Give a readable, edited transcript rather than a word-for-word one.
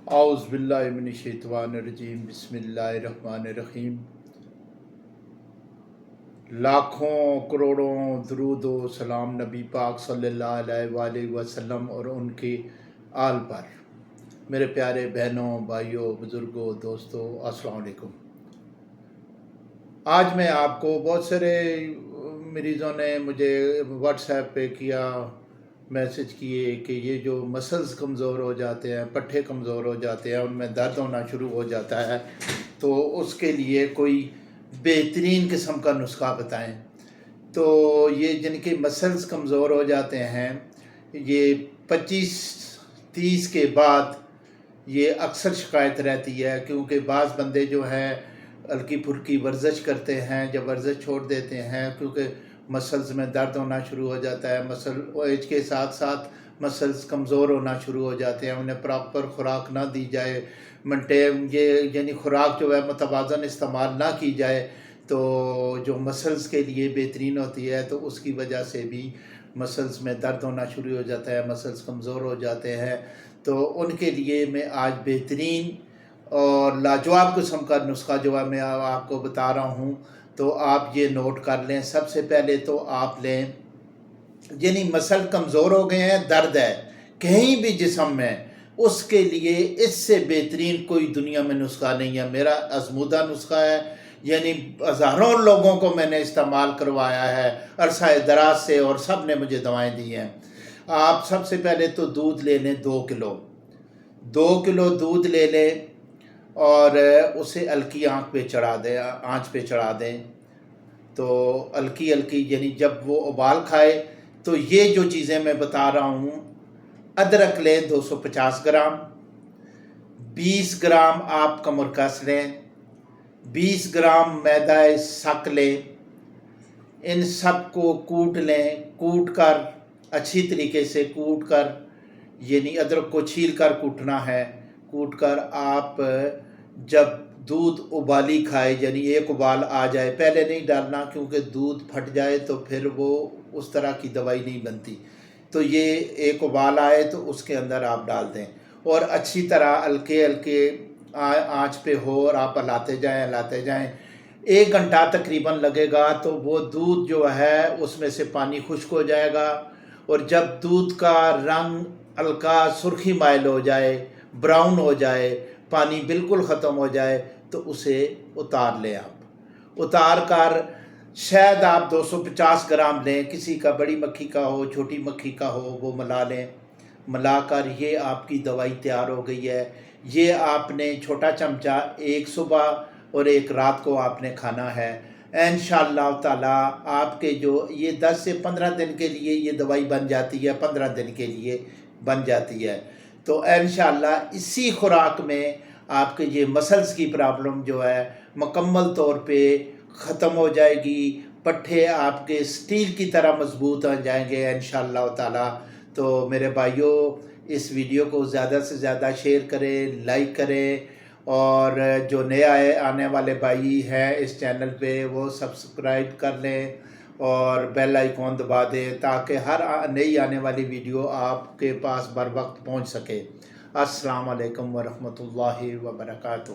اعوذ باللہ من الشیطان الرجیم بسم اللہ الرحمن الرحیم۔ لاکھوں کروڑوں درود و سلام نبی پاک صلی اللہ علیہ وآلہ وسلم اور ان کی آل پر۔ میرے پیارے بہنوں، بھائیوں، بزرگوں، دوستوں، السلام علیکم۔ آج میں آپ کو بہت سارے مریضوں نے مجھے واٹس ایپ پہ کیا، میسج کیے کہ یہ جو مسلز کمزور ہو جاتے ہیں، پٹھے کمزور ہو جاتے ہیں، ان میں درد ہونا شروع ہو جاتا ہے، تو اس کے لیے کوئی بہترین قسم کا نسخہ بتائیں۔ تو یہ جن کے مسلز کمزور ہو جاتے ہیں، یہ 25-30 کے بعد یہ اکثر شکایت رہتی ہے، کیونکہ بعض بندے جو ہیں ہلکی پھلکی ورزش کرتے ہیں، جب ورزش چھوڑ دیتے ہیں کیونکہ مسلز میں درد ہونا شروع ہو جاتا ہے، مسل ایج کے ساتھ ساتھ مسلز کمزور ہونا شروع ہو جاتے ہیں، انہیں پراپر خوراک نہ دی جائے، یہ یعنی خوراک جو ہے متوازن استعمال نہ کی جائے تو جو مسلز کے لیے بہترین ہوتی ہے، تو اس کی وجہ سے بھی مسلز میں درد ہونا شروع ہو جاتا ہے، مسلز کمزور ہو جاتے ہیں۔ تو ان کے لیے میں آج بہترین اور لاجواب قسم کا نسخہ جو ہے میں آپ کو بتا رہا ہوں، تو آپ یہ نوٹ کر لیں۔ سب سے پہلے تو آپ لیں، یعنی مسل کمزور ہو گئے ہیں، درد ہے کہیں بھی جسم میں، اس کے لیے اس سے بہترین کوئی دنیا میں نسخہ نہیں ہے۔ میرا آزمودہ نسخہ ہے، یعنی ہزاروں لوگوں کو میں نے استعمال کروایا ہے عرصہ دراز سے، اور سب نے مجھے دوائیں دی ہیں۔ آپ سب سے پہلے تو دودھ لے لیں، 2 کلو دودھ لے لیں اور اسے ہلکی آنچ پہ چڑھا دیں۔ تو ہلکی یعنی جب وہ ابال کھائے تو یہ جو چیزیں میں بتا رہا ہوں، ادرک لیں 250 گرام، 20 گرام آپ کمرکس لیں، 20 گرام میدہ سک لیں، ان سب کو کوٹ لیں، کوٹ کر اچھی طریقے سے کوٹ کر، یعنی ادرک کو چھیل کر کوٹنا ہے، کوٹ کر آپ جب دودھ ابالی کھائے، یعنی ایک ابال آ جائے، پہلے نہیں ڈالنا کیونکہ دودھ پھٹ جائے تو پھر وہ اس طرح کی دوائی نہیں بنتی، تو یہ ایک ابال آئے تو اس کے اندر آپ ڈال دیں، اور اچھی طرح ہلکے آنچ پہ ہو اور آپ ہلاتے جائیں 1 گھنٹہ تقریباً لگے گا، تو وہ دودھ جو ہے اس میں سے پانی خشک ہو جائے گا، اور جب دودھ کا رنگ ہلکا سرخی مائل ہو جائے، براؤن ہو جائے، پانی بالکل ختم ہو جائے، تو اسے اتار لیں۔ آپ اتار کر شہد آپ 250 گرام لیں، کسی کا بڑی مکھی کا ہو، چھوٹی مکھی کا ہو، وہ ملا لیں، ملا کر یہ آپ کی دوائی تیار ہو گئی ہے۔ یہ آپ نے چھوٹا چمچہ 1 صبح اور 1 رات کو آپ نے کھانا ہے۔ انشاءاللہ تعالیٰ آپ کے جو یہ 10 سے 15 دن کے لیے یہ دوائی بن جاتی ہے، 15 دن کے لیے بن جاتی ہے، تو انشاءاللہ اسی خوراک میں آپ کے یہ مسلز کی پرابلم جو ہے مکمل طور پہ ختم ہو جائے گی، پٹھے آپ کے سٹیل کی طرح مضبوط ہو جائیں گے انشاءاللہ تعالیٰ۔ تو میرے بھائیوں، اس ویڈیو کو زیادہ سے زیادہ شیئر کریں، لائک کریں، اور جو نئے آنے والے بھائی ہیں اس چینل پہ وہ سبسکرائب کر لیں اور بیل آئیکن دبا دیں، تاکہ ہر نئی آنے والی ویڈیو آپ کے پاس بر وقت پہنچ سکے۔ السلام علیکم ورحمۃ اللہ وبرکاتہ۔